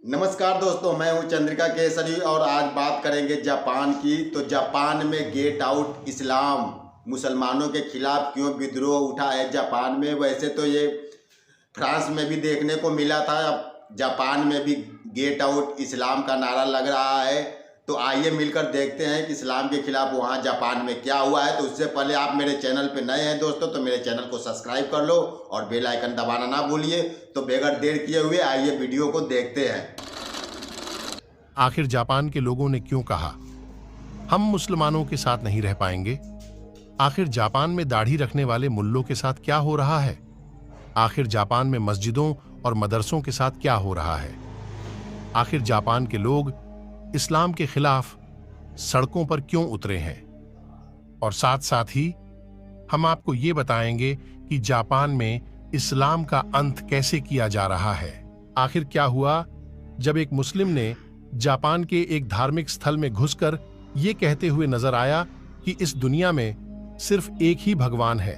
नमस्कार दोस्तों, मैं हूं चंद्रिका केसरी और आज बात करेंगे जापान की। तो जापान में गेट आउट इस्लाम, मुसलमानों के खिलाफ क्यों विद्रोह उठा है जापान में। वैसे तो ये फ्रांस में भी देखने को मिला था, अब जापान में भी गेट आउट इस्लाम का नारा लग रहा है। तो आइए मिलकर देखते हैं कि इस्लाम के खिलाफ वहाँ जापान में क्या हुआ है। तो उससे पहले आप मेरे चैनल पे नए हैं दोस्तों, तो मेरे चैनल को सब्सक्राइब कर लो और बेल आइकन दबाना ना भूलिए। तो बगैर देर किए हुए आइए वीडियो को देखते हैं। आखिर जापान के लोगों ने क्यों कहा हम मुसलमानों के साथ नहीं रह पाएंगे? आखिर जापान में दाढ़ी रखने वाले मुल्लों के साथ क्या हो रहा है? आखिर जापान में मस्जिदों और मदरसों के साथ क्या हो रहा है? आखिर जापान के लोग इस्लाम के खिलाफ सड़कों पर क्यों उतरे हैं? और साथ साथ ही हम आपको ये बताएंगे कि जापान में इस्लाम का अंत कैसे किया जा रहा है। आखिर क्या हुआ जब एक मुस्लिम ने जापान के एक धार्मिक स्थल में घुसकर यह कहते हुए नजर आया कि इस दुनिया में सिर्फ एक ही भगवान है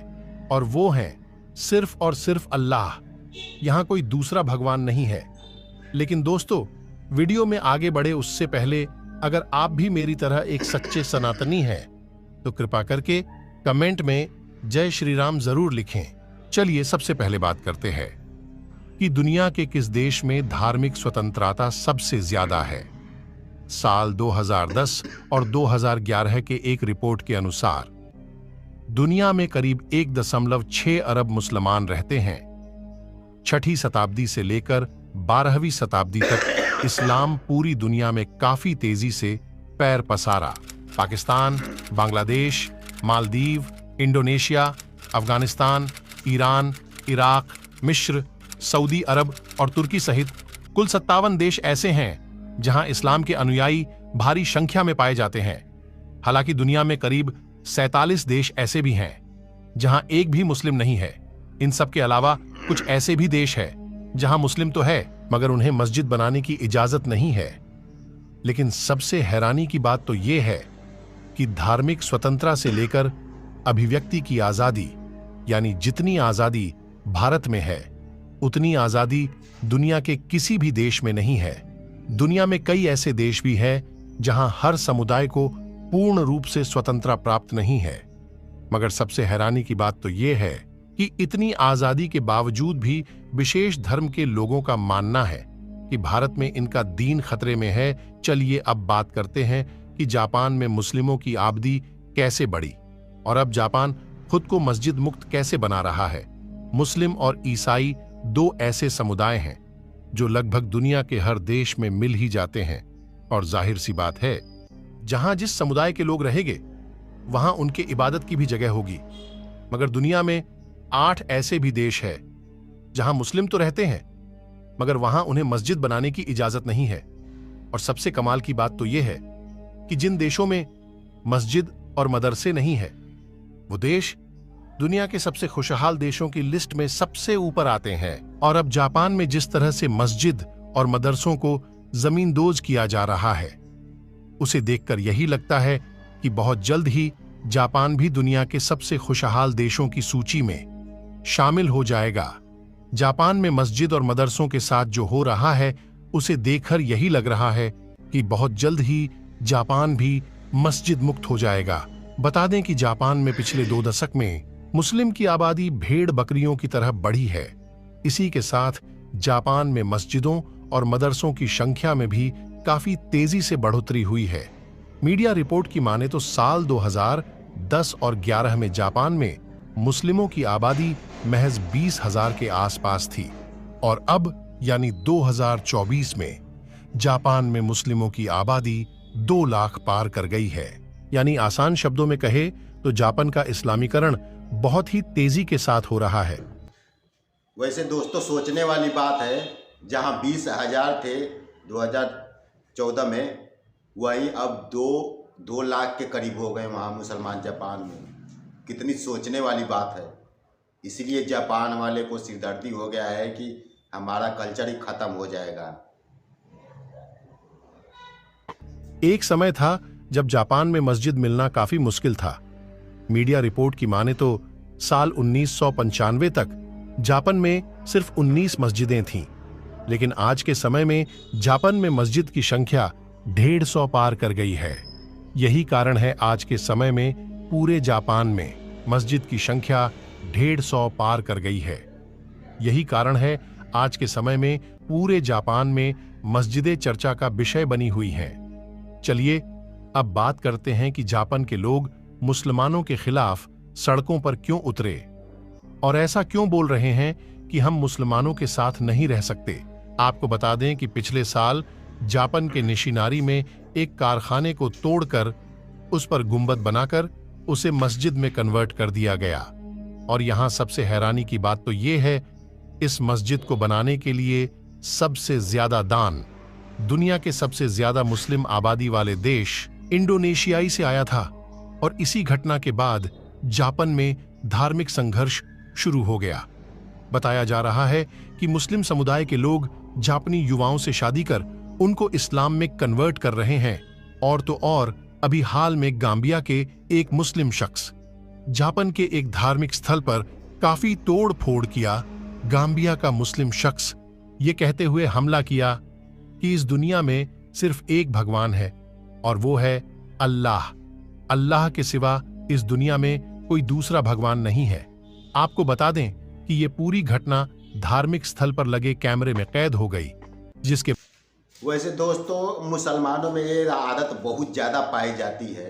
और वो है सिर्फ और सिर्फ अल्लाह, यहां कोई दूसरा भगवान नहीं है। लेकिन दोस्तों, वीडियो में आगे बढ़े उससे पहले अगर आप भी मेरी तरह एक सच्चे सनातनी हैं तो कृपा करके कमेंट में जय श्री राम जरूर लिखें। चलिए सबसे पहले बात करते हैं कि दुनिया के किस देश में धार्मिक स्वतंत्रता सबसे ज्यादा है। साल 2010 और 2011 के एक रिपोर्ट के अनुसार दुनिया में करीब 1.6 अरब मुसलमान रहते हैं। 6ठी शताब्दी से लेकर 12वीं शताब्दी तक इस्लाम पूरी दुनिया में काफी तेजी से पैर पसारा। Pakistan, Bangladesh, Maldives, Indonesia, Afghanistan, Iran, Iraq, मिस्र, सऊदी अरब और तुर्की सहित कुल 57 देश ऐसे हैं जहां इस्लाम के अनुयायी भारी संख्या में पाए जाते हैं। हालांकि दुनिया में करीब 47 देश ऐसे भी हैं जहां एक भी मुस्लिम नहीं है। इन सब के अलावा कुछ ऐसे भी देश है जहां मुस्लिम तो है मगर उन्हें मस्जिद बनाने की इजाजत नहीं है। लेकिन सबसे हैरानी की बात तो यह है कि धार्मिक स्वतंत्रता से लेकर अभिव्यक्ति की आजादी, यानी जितनी आजादी भारत में है उतनी आजादी दुनिया के किसी भी देश में नहीं है। दुनिया में कई ऐसे देश भी हैं जहां हर समुदाय को पूर्ण रूप से स्वतंत्रता प्राप्त नहीं है। मगर सबसे हैरानी की बात तो यह है कि इतनी आजादी के बावजूद भी विशेष धर्म के लोगों का मानना है कि भारत में इनका दीन खतरे में है। चलिए अब बात करते हैं कि जापान में मुस्लिमों की आबादी कैसे बढ़ी और अब जापान खुद को मस्जिद मुक्त कैसे बना रहा है। मुस्लिम और ईसाई दो ऐसे समुदाय हैं जो लगभग दुनिया के हर देश में मिल ही जाते हैं और जाहिर सी बात है जहां जिस समुदाय के लोग रहेंगे वहां उनके इबादत की भी जगह होगी। मगर दुनिया में 8 ऐसे भी देश है जहां मुस्लिम तो रहते हैं मगर वहां उन्हें मस्जिद बनाने की इजाजत नहीं है। और सबसे कमाल की बात तो यह है कि जिन देशों में मस्जिद और मदरसे नहीं है वो देश दुनिया के सबसे खुशहाल देशों की लिस्ट में सबसे ऊपर आते हैं। और अब जापान में जिस तरह से मस्जिद और मदरसों को जमींदोज किया जा रहा है उसे देखकर यही लगता है कि बहुत जल्द ही जापान भी दुनिया के सबसे खुशहाल देशों की सूची में शामिल हो जाएगा। जापान में मस्जिद और मदरसों के साथ जो हो रहा है उसे देखकर यही लग रहा है कि बहुत जल्द ही जापान भी मस्जिद मुक्त हो जाएगा। बता दें कि जापान में पिछले 2 दशक में मुस्लिम की आबादी भेड़ बकरियों की तरह बढ़ी है। इसी के साथ जापान में मस्जिदों और मदरसों की संख्या में भी काफी तेजी से बढ़ोतरी हुई है। मीडिया रिपोर्ट की माने तो साल 2010 और 11 में जापान में मुस्लिमों की आबादी महज 20,000 के आसपास थी और अब यानी 2024 में जापान में मुस्लिमों की आबादी 2 लाख पार कर गई है। यानी आसान शब्दों में कहे तो जापान का इस्लामीकरण बहुत ही तेजी के साथ हो रहा है। वैसे दोस्तों, सोचने वाली बात है, जहां 20,000 थे 2014 में, वही अब 2 लाख के करीब हो गए वहां मुसलमान जापान में। कितनी सोचने वाली बात है। इसीलिए जापान वाले को सिरदर्दी हो गया है कि हमारा कल्चर ही खत्म हो जाएगा। एक समय था जब जापान में मस्जिद मिलना काफी मुश्किल था। मीडिया रिपोर्ट की माने तो साल 1995 तक जापान में सिर्फ 19 मस्जिदें थीं। लेकिन आज के समय में जापान में मस्जिद की संख्या 150 पार कर गई है। यही कारण है आज के समय में पूरे जापान में मस्जिद की संख्या 150 पार कर गई है। यही कारण है आज के समय में पूरे जापान में मस्जिदें चर्चा का विषय बनी हुई हैं। चलिए अब बात करते हैं कि जापान के लोग मुसलमानों के खिलाफ सड़कों पर क्यों उतरे और ऐसा क्यों बोल रहे हैं कि हम मुसलमानों के साथ नहीं रह सकते। आपको बता दें कि पिछले साल जापान के निशिनारी में एक कारखाने को तोड़कर उस पर गुंबद बनाकर उसे मस्जिद में कन्वर्ट कर दिया गया। और यहां सबसे हैरानी की बात तो यह है, इस मस्जिद को बनाने के लिए सबसे ज्यादा दान दुनिया के सबसे ज्यादा मुस्लिम आबादी वाले देश इंडोनेशियाई से आया था। और इसी घटना के बाद जापान में धार्मिक संघर्ष शुरू हो गया। बताया जा रहा है कि मुस्लिम समुदाय के लोग जापानी युवाओं से शादी कर उनको इस्लाम में कन्वर्ट कर रहे हैं। और तो और अभी हाल में गाम्बिया के एक मुस्लिम शख्स जापान के एक धार्मिक स्थल पर काफी तोड़ फोड़ किया। गाम्बिया का मुस्लिम शख्स ये कहते हुए हमला किया कि इस दुनिया में सिर्फ एक भगवान है और वो है अल्लाह। अल्लाह के सिवा इस दुनिया में कोई दूसरा भगवान नहीं है। आपको बता दें कि ये पूरी घटना धार्मिक स्थल पर लगे कैमरे में कैद हो गई, जिसके वैसे दोस्तों मुसलमानों में ये आदत बहुत ज़्यादा पाई जाती है।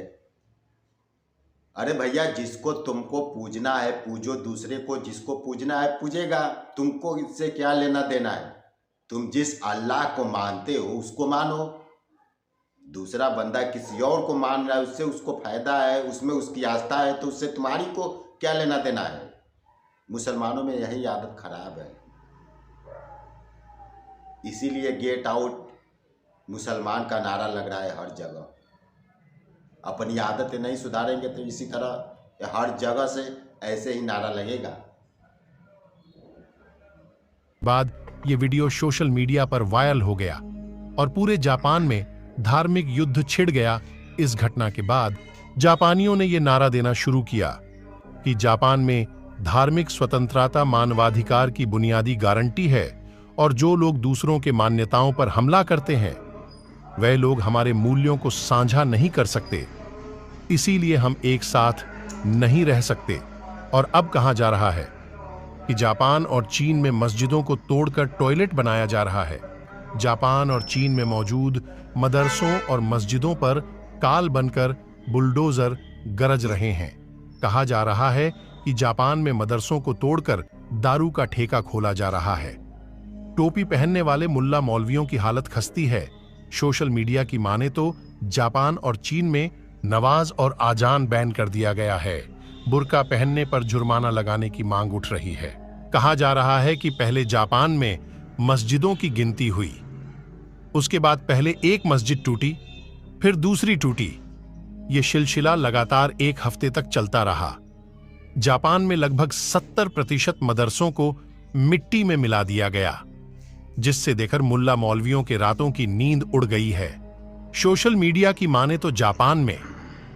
अरे भैया, जिसको तुमको पूजना है पूजो, दूसरे को जिसको पूजना है पूजेगा, तुमको इससे क्या लेना देना है। तुम जिस अल्लाह को मानते हो उसको मानो। दूसरा बंदा किसी और को मान रहा है, उससे उसको फायदा है, उसमें उसकी आस्था है, तो उससे तुम्हारी को क्या लेना देना है। मुसलमानों में यही आदत खराब है। इसीलिए गेट आउट मुसलमान का नारा लग रहा है हर जगह। अपनी आदतें नहीं सुधारेंगे तो इसी तरह हर जगह से ऐसे ही नारा लगेगा। बाद ये वीडियो सोशल मीडिया पर वायरल हो गया और पूरे जापान में धार्मिक युद्ध छिड़ गया। इस घटना के बाद जापानियों ने ये नारा देना शुरू किया कि जापान में धार्मिक स्वतंत्रता मानवाधिकार की बुनियादी गारंटी है और जो लोग दूसरों के मान्यताओं पर हमला करते हैं वह लोग हमारे मूल्यों को साझा नहीं कर सकते, इसीलिए हम एक साथ नहीं रह सकते। और अब कहा जा रहा है कि जापान और चीन में मस्जिदों को तोड़कर टॉयलेट बनाया जा रहा है। जापान और चीन में मौजूद मदरसों और मस्जिदों पर काल बनकर बुलडोजर गरज रहे हैं। कहा जा रहा है कि जापान में मदरसों को तोड़कर दारू का ठेका खोला जा रहा है। टोपी पहनने वाले मुल्ला मौलवियों की हालत खस्ती है। सोशल मीडिया की माने तो जापान और चीन में नमाज और आजान बैन कर दिया गया है। बुर्का पहनने पर जुर्माना लगाने की मांग उठ रही है। कहा जा रहा है कि पहले जापान में मस्जिदों की गिनती हुई, उसके बाद पहले एक मस्जिद टूटी, फिर दूसरी टूटी। ये सिलसिला लगातार एक हफ्ते तक चलता रहा। जापान में लगभग 70% मदरसों को मिट्टी में मिला दिया गया, जिससे देखकर मुल्ला मौलवियों के रातों की नींद उड़ गई है। सोशल मीडिया की माने तो जापान में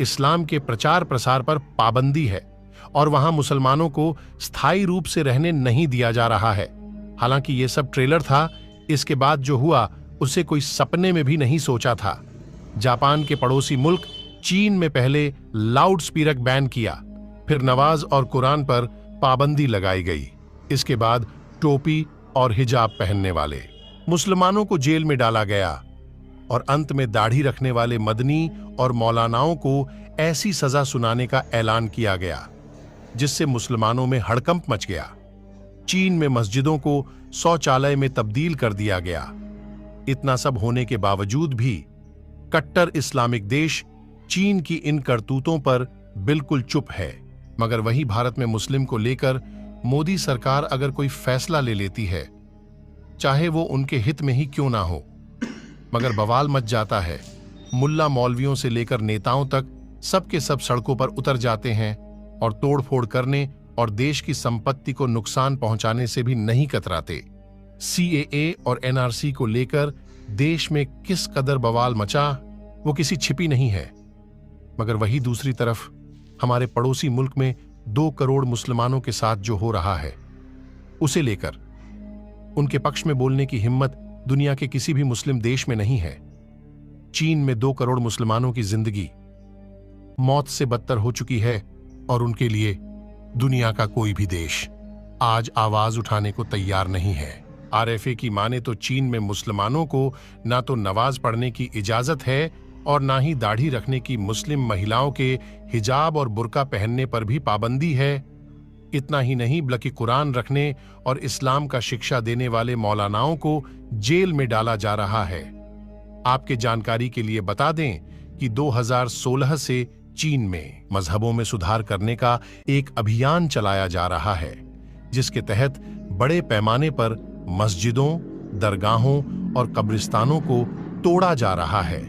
इस्लाम के प्रचार प्रसार पर पाबंदी है और वहां मुसलमानों को स्थायी रूप से रहने नहीं दिया जा रहा है। हालांकि ये सब ट्रेलर था, इसके बाद जो हुआ उसे कोई सपने में भी नहीं सोचा था। जापान के पड़ोसी मुल्क चीन में पहले लाउड स्पीकर बैन किया, फिर नमाज और कुरान पर पाबंदी लगाई गई। इसके बाद टोपी और हिजाब पहनने वाले मुसलमानों को जेल में डाला गया और अंत में दाढ़ी रखने वाले मदनी और मौलानाओं को ऐसी सजा सुनाने का ऐलान किया गया जिससे मुसलमानों में हड़कंप मच गया। चीन में मस्जिदों को शौचालय में तब्दील कर दिया गया। इतना सब होने के बावजूद भी कट्टर इस्लामिक देश चीन की इन करतूतों पर बिल्कुल चुप है। मगर वही भारत में मुस्लिम को लेकर मोदी सरकार अगर कोई फैसला ले लेती है, चाहे वो उनके हित में ही क्यों ना हो, मगर बवाल मच जाता है। मुल्ला मौलवियों से लेकर नेताओं तक सबके सब सड़कों पर उतर जाते हैं और तोड़फोड़ करने और देश की संपत्ति को नुकसान पहुंचाने से भी नहीं कतराते। सीएए और एनआरसी को लेकर देश में किस कदर बवाल मचा वो किसी छिपी नहीं है। मगर वही दूसरी तरफ हमारे पड़ोसी मुल्क में 2 करोड़ मुसलमानों के साथ जो हो रहा है उसे लेकर उनके पक्ष में बोलने की हिम्मत दुनिया के किसी भी मुस्लिम देश में नहीं है। चीन में 2 करोड़ मुसलमानों की जिंदगी मौत से बदतर हो चुकी है और उनके लिए दुनिया का कोई भी देश आज आवाज उठाने को तैयार नहीं है। आरएफए की माने तो चीन में मुसलमानों को ना तो नमाज पढ़ने की इजाजत है और ना ही दाढ़ी रखने की, मुस्लिम महिलाओं के हिजाब और बुर्का पहनने पर भी पाबंदी है। इतना ही नहीं बल्कि कुरान रखने और इस्लाम का शिक्षा देने वाले मौलानाओं को जेल में डाला जा रहा है। आपके जानकारी के लिए बता दें कि 2016 से चीन में मजहबों में सुधार करने का एक अभियान चलाया जा रहा है, जिसके तहत बड़े पैमाने पर मस्जिदों, दरगाहों और कब्रिस्तानों को तोड़ा जा रहा है।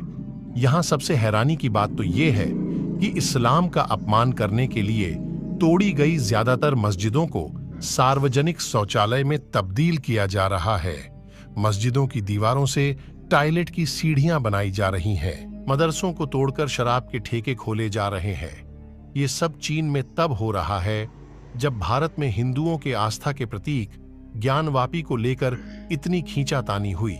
यहां सबसे हैरानी की बात तो यह है कि इस्लाम का अपमान करने के लिए तोड़ी गई ज्यादातर मस्जिदों को सार्वजनिक शौचालय में तब्दील किया जा रहा है। मस्जिदों की दीवारों से टॉयलेट की सीढ़ियां बनाई जा रही हैं। मदरसों को तोड़कर शराब के ठेके खोले जा रहे हैं। ये सब चीन में तब हो रहा है जब भारत में हिंदुओं के आस्था के प्रतीक ज्ञानवापी को लेकर इतनी खींचातानी हुई।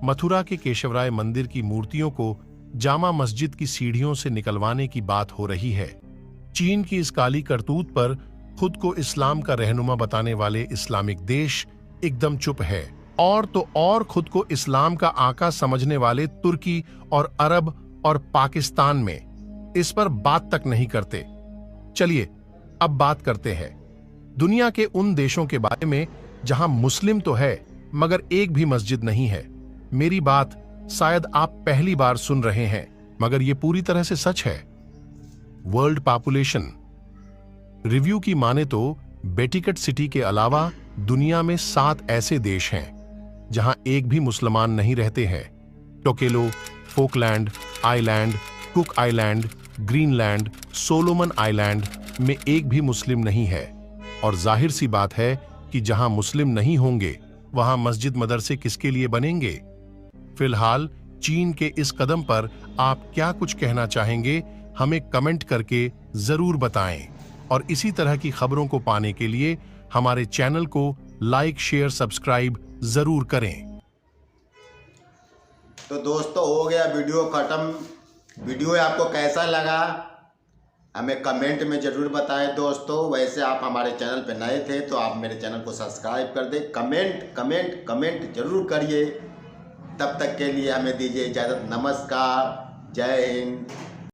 मथुरा के केशवराय मंदिर की मूर्तियों को जामा मस्जिद की सीढ़ियों से निकलवाने की बात हो रही है। चीन की इस काली करतूत पर खुद को इस्लाम का रहनुमा बताने वाले इस्लामिक देश एकदम चुप है, और तो और खुद को इस्लाम का आका समझने वाले तुर्की और अरब और पाकिस्तान में इस पर बात तक नहीं करते। चलिए अब बात करते हैं दुनिया के उन देशों के बारे में जहां मुस्लिम तो है मगर एक भी मस्जिद नहीं है। मेरी बात शायद आप पहली बार सुन रहे हैं, मगर यह पूरी तरह से सच है। वर्ल्ड पॉपुलेशन रिव्यू की माने तो बेटिकट सिटी के अलावा दुनिया में 7 ऐसे देश हैं जहां एक भी मुसलमान नहीं रहते हैं। Tokelau, Falkland island, Cook island, Greenland, Solomon island में एक भी मुस्लिम नहीं है। और जाहिर सी बात है कि जहां मुस्लिम नहीं होंगे वहां मस्जिद मदरसे किसके लिए बनेंगे। फिलहाल चीन के इस कदम पर आप क्या कुछ कहना चाहेंगे, हमें कमेंट करके जरूर बताएं। और इसी तरह की खबरों को पाने के लिए हमारे चैनल को लाइक, शेयर, सब्सक्राइब जरूर करें। तो दोस्तों हो गया वीडियो खत्म। वीडियो आपको कैसा लगा हमें कमेंट में ज़रूर बताएं दोस्तों। वैसे आप हमारे चैनल पर नए थे तो आप मेरे चैनल को सब्सक्राइब कर दें। कमेंट कमेंट कमेंट जरूर करिए। तब तक के लिए हमें दीजिए इजाज़त। नमस्कार, जय हिंद।